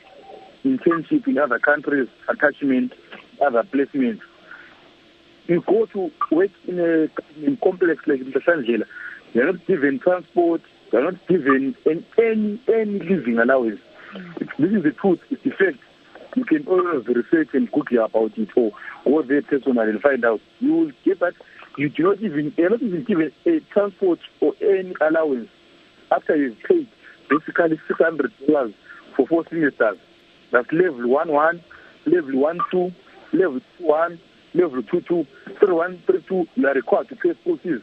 internship in other countries, attachment, other placements. You go to work in a complex like the Sangela, you are not given transport, you are not given any living allowance. This is the truth, it's the fact. You can always research and Google about it or go there personally and find out. You will get that you're not even given a transport or any allowance after you've paid basically $600 for 4 semesters. That's level 1-1, level 1-2, level 2-1, level 2-2, 3-1, 3-2. You are required to pay school fees.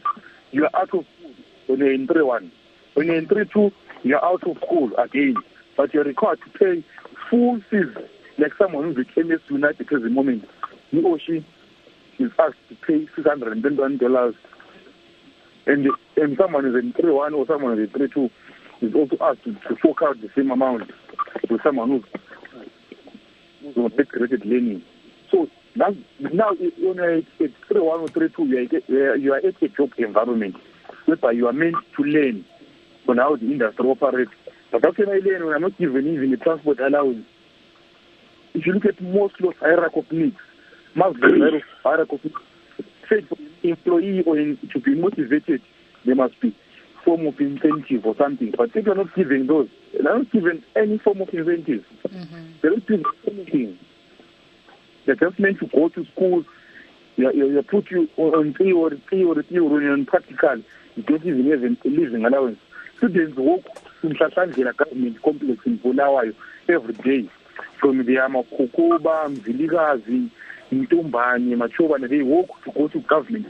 You are out of school when you're in 3-1. When you're in 3-2, you are out of school again. But you are required to pay full fees, like someone who's with MS United at the moment. He or she is asked to pay $621. And someone is in 3-1 or someone is in 3-2 is also asked to fork out the same amount with someone who's on integrated learning. So now when it's 3-1 or 3-2, you are at a job environment whereby you are meant to learn on how the industry operates. But how can I learn when I'm not given even a transport allowance? If you look at most hierarchy of needs, hierarchy of needs, said for an employee or to be motivated, there must be form of incentive or something. But if you're not given those, they're not given any form of incentive. They're not given anything. They're just meant to go to school. You put you on theory on practical. You don't even have a living allowance. Students walk in Shashandela government complex in Bulawayo every day. From the Amakukuba, Mziligazi, Mtumbani, Machoba, they walk to go to government.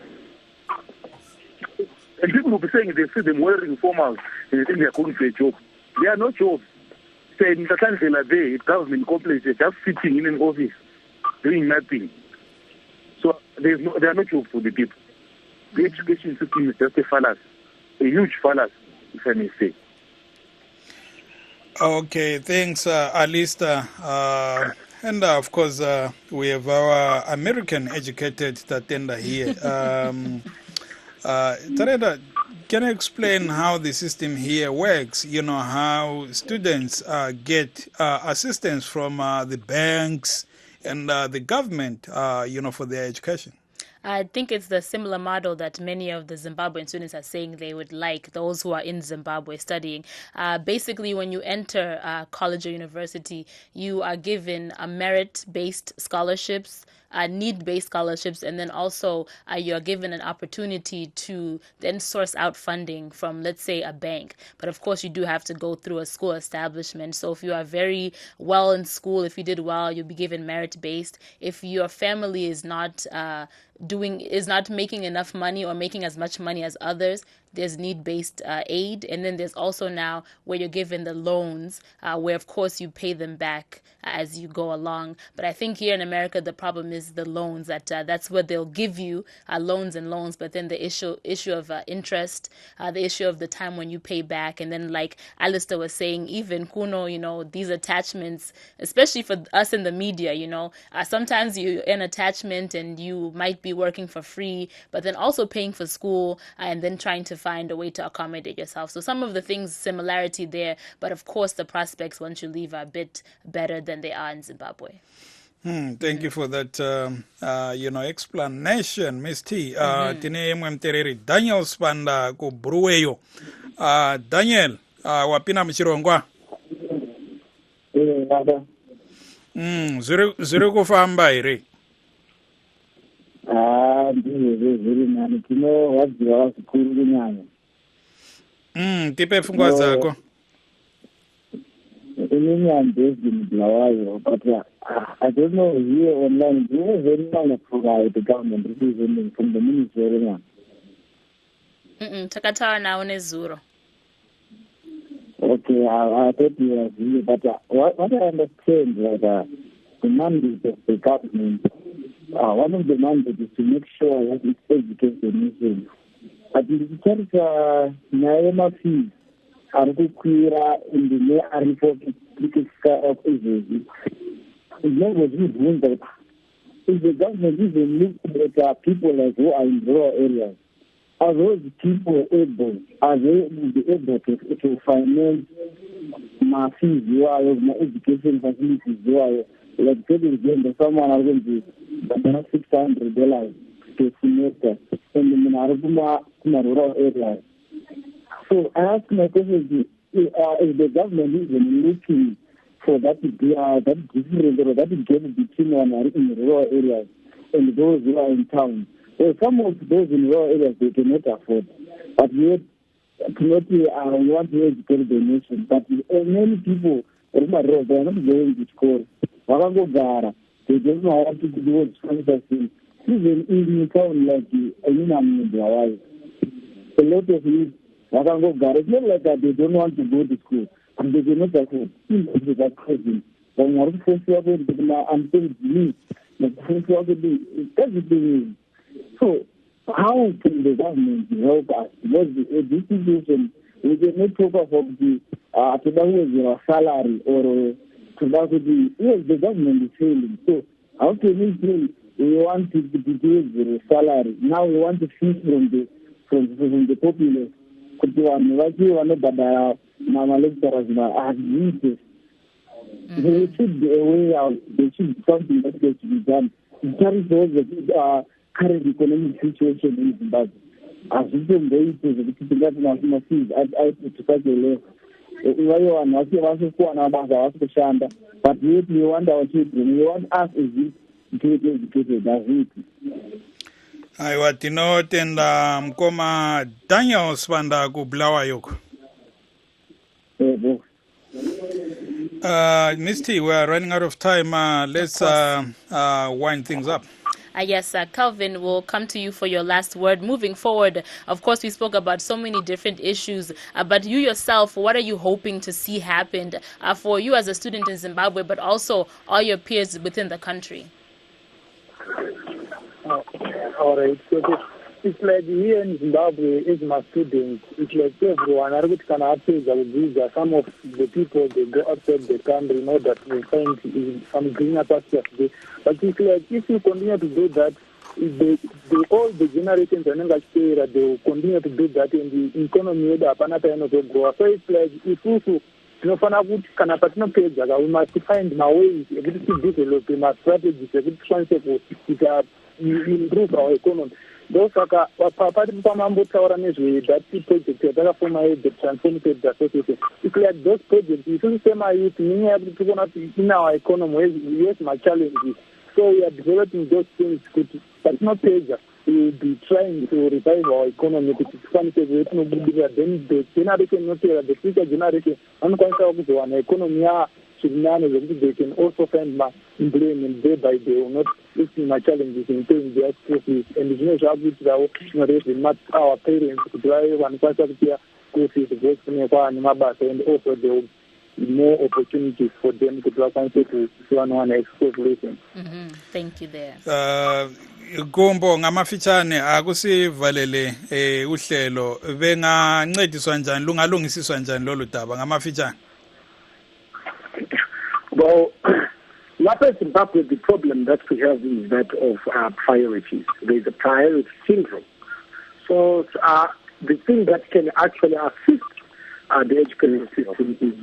And people will be saying they see them wearing formals and they think they are going for a job. There are no jobs. Say in Shashandela there, government complex, they're just sitting in an office, doing nothing. So there are no jobs for the people. The education system is just a fallacy, a huge fallacy, if I may say. Okay, thanks, Alista. And of course, we have our American educated Tatenda here. Tareda, can you explain how the system here works? You know, how students get assistance from the banks and the government, for their education? I think it's the similar model that many of the Zimbabwean students are saying they would like, those who are in Zimbabwe studying. Basically, when you enter college or university, you are given a merit-based scholarships, need-based scholarships, and then also you're given an opportunity to then source out funding from, let's say, a bank. But of course, you do have to go through a school establishment. So if you are very well in school, if you did well, you'll be given merit-based. If your family is not making enough money or making as much money as others, there's need-based aid. And then there's also now where you're given the loans, where of course you pay them back as you go along. But I think here in America, the problem is the loans, that's what they'll give you, loans and loans. But then the issue of interest, the issue of the time when you pay back. And then like Alistair was saying, even Kuno, these attachments, especially for us in the media, sometimes you're an attachment and you might be working for free, but then also paying for school and then trying to find a way to accommodate yourself. So some of the things, similarity there, but of course the prospects once you leave are a bit better than they are in Zimbabwe. Thank you for that, explanation, Ms. T. Tine mtereri Daniel Spanda ku Bruweyo. Daniel, wapina mchirongwa? Zuri kufamba iri? Zviri nani tinowadziwa zvikuru kunyanya. Tipe pfungwa dzako. Inini I'm based in Bulawayo, but I don't know here online. Do you have any kind of provide the government representing from the ministry? Takatawa nawo nezuro. Okay, I thought you were here, but what I understand, like the mandate of the government, one of the mandates is to make sure that it educates the nation. But in terms of Naima fees, are kukwira in the way are reported of agencies. It's never been that if the government even looks at people like who are in rural areas, are those people able? Are they able to finance my fees? My education facilities? Like taking someone are going to $600 to semester in the rural areas. So I ask my question: is the government even looking for that difference or that gap between one in rural areas and those who are in town? Well, some of those in rural areas they cannot afford, but yet we want to educate the nation. But many people they are not going to school. They don't know how to do it. Even in town like a lot of youth, it's not like that they don't want to go to school. And they do not afford. Everything. So, how can the government help us? Because this situation, we cannot talk about the salary or the government is failing. So, how can we feel we want to decrease the salary? Now we want to see from the populace. There should be a way out. There should be something that has to be done. It carries the current economic situation in Zimbabwe. As we don't go into the international massive to such a level. But we want our children, we want us as youth to get educated as youth. Aiwa tinotenda mkoma Daniel Swanda kubulawa yoko. Misty, we are running out of time. Let's wind things up. Yes, Calvin, we'll come to you for your last word. Moving forward, of course, we spoke about so many different issues, but you yourself, what are you hoping to see happen for you as a student in Zimbabwe, but also all your peers within the country? All right. So it's like here in Zimbabwe, as my students, it's like everyone, some of the people, they go outside the country in order to find some greener pastures. But it's like if you continue to do that, all the generations are not sure that they will continue to do that, and the economy will grow. So it's like if we must find my ways to develop my strategies, to improve our economy. Those are that project the transformative association. It's like those projects, you can say my youth, in our economy, yes, my challenges. So we are developing those things, but not pleasure. We will be trying to revive our economy. Then the generation, not the future generation, an economy, they can also find my employment day by day, not looking my challenges in paying their school fees. And it's not our parents to drive and school fees, and also there will be more opportunities for them to drive and to one exploration. Thank you there. Gombo ngamafitshane akusivalele uhlelo bengancediswa njani lungalungisiswa njani lolu daba ngamafitshane. Well, in Zimbabwe, the problem that we have is that of priorities. There's a priority syndrome. So the thing that can actually assist the education system is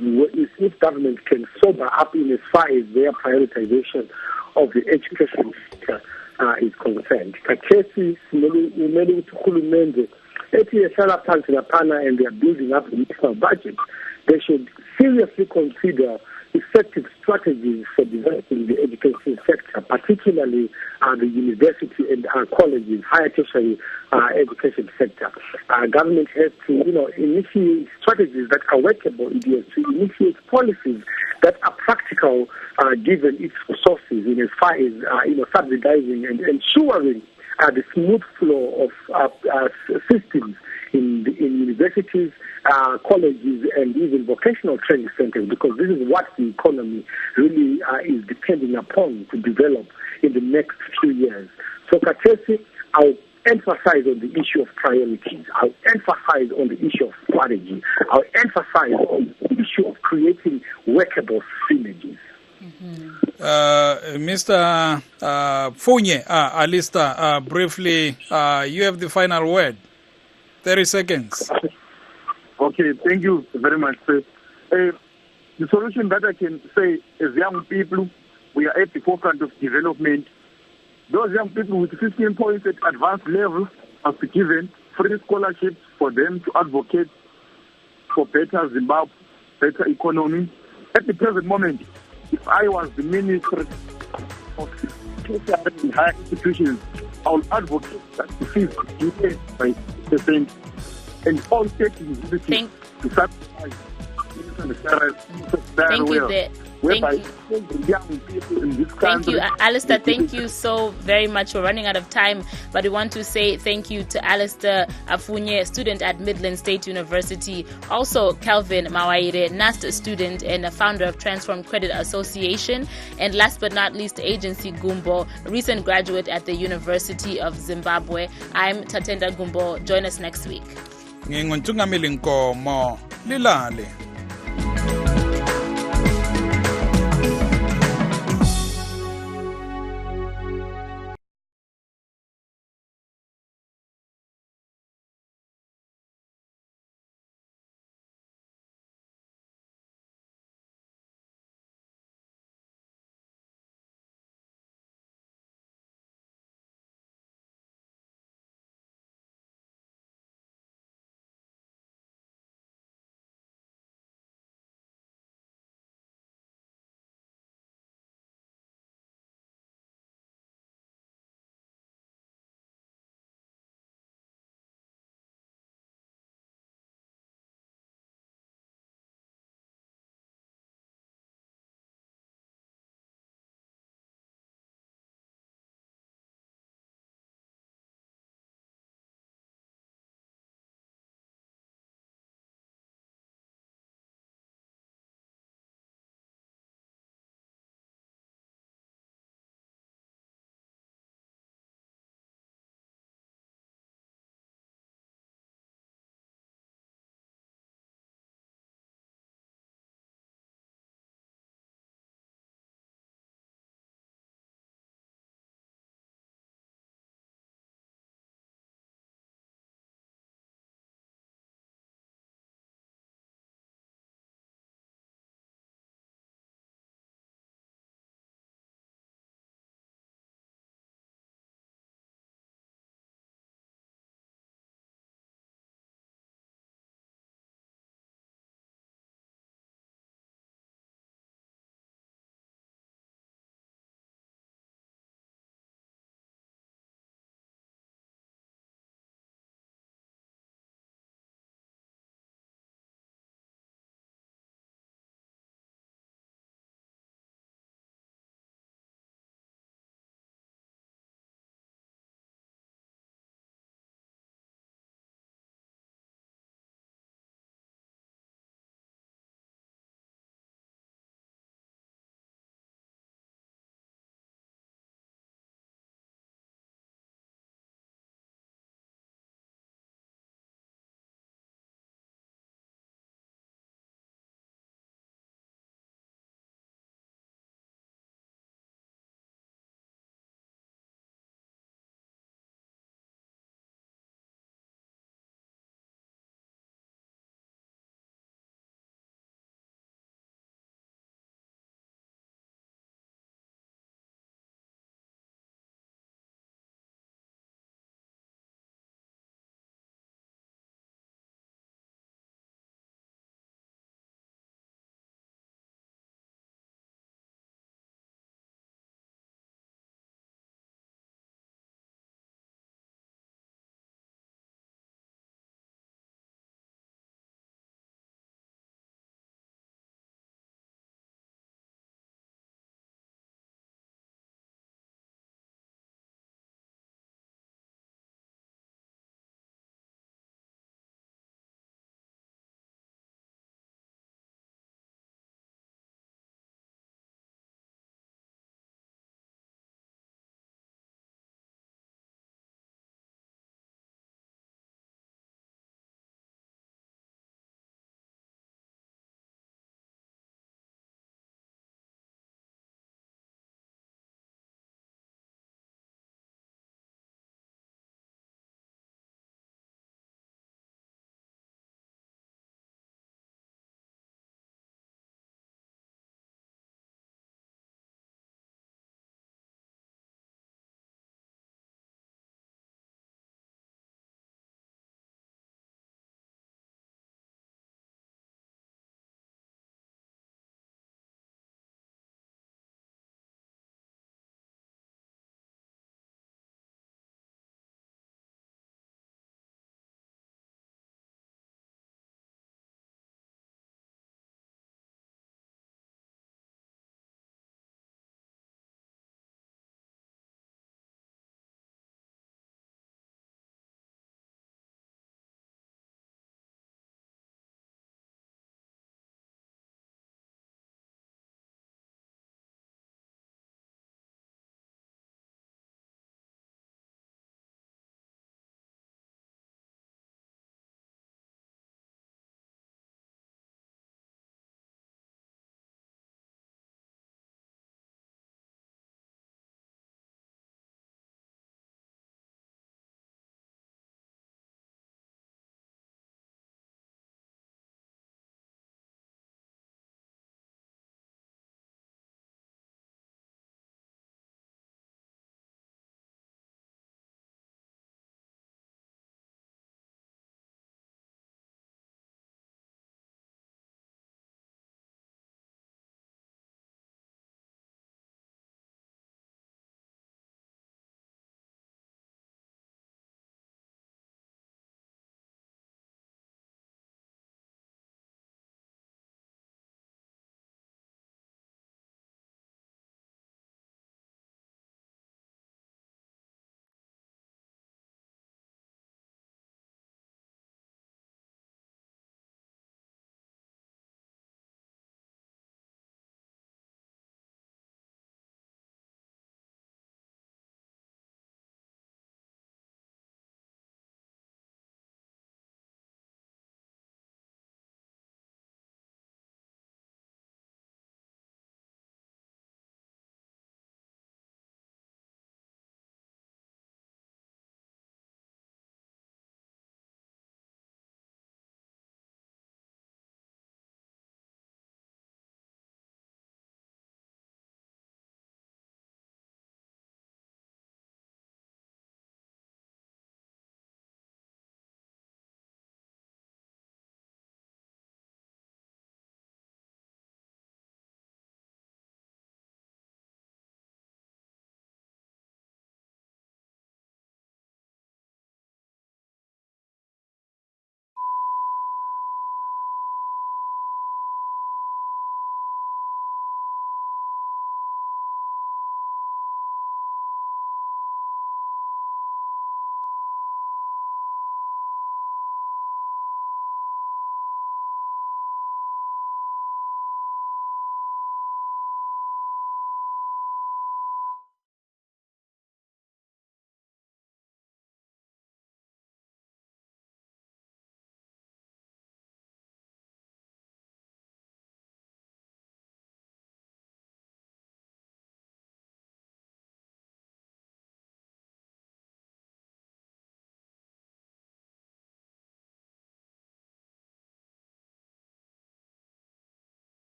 if government can sober up in as far as their prioritization of the education sector is concerned. Kakesi, Umeli Tukulumende, and they are building up the national budget. They should seriously consider effective strategies for developing the education sector, particularly the university and colleges, higher tertiary education sector. Government has to, initiate strategies that are workable. It has to initiate policies that are practical, given its resources, in as far as subsidizing and ensuring the smooth flow of systems in universities, colleges, and even vocational training centers, because this is what the economy really is depending upon to develop in the next few years. So, Katesi, I'll emphasize on the issue of priorities. I'll emphasize on the issue of strategy. I'll emphasize on the issue of creating workable synergies. Mr. Funye, Alista, briefly, you have the final word. 30 seconds. Okay, thank you very much, sir. The solution that I can say is young people, we are at the forefront of development. Those young people with 15 points at advanced level must be given free scholarships for them to advocate for better Zimbabwe, better economy. At the present moment, if I was the minister of higher institutions, I would advocate that the fees be reduced by 10% and all state universities to subsidize Thank you. Whereby young people in this country. Thank you, Alistair. Thank you so very much. We're running out of time, but we want to say thank you to Alistair Afunye, student at Midland State University. Also, Calvin Mawaire, NAST student and a founder of Transform Credit Association. And last but not least, Agency Gumbo, recent graduate at the University of Zimbabwe. I'm Tatenda Gumbo. Join us next week. Nginguntungamili Nkomo Lilale.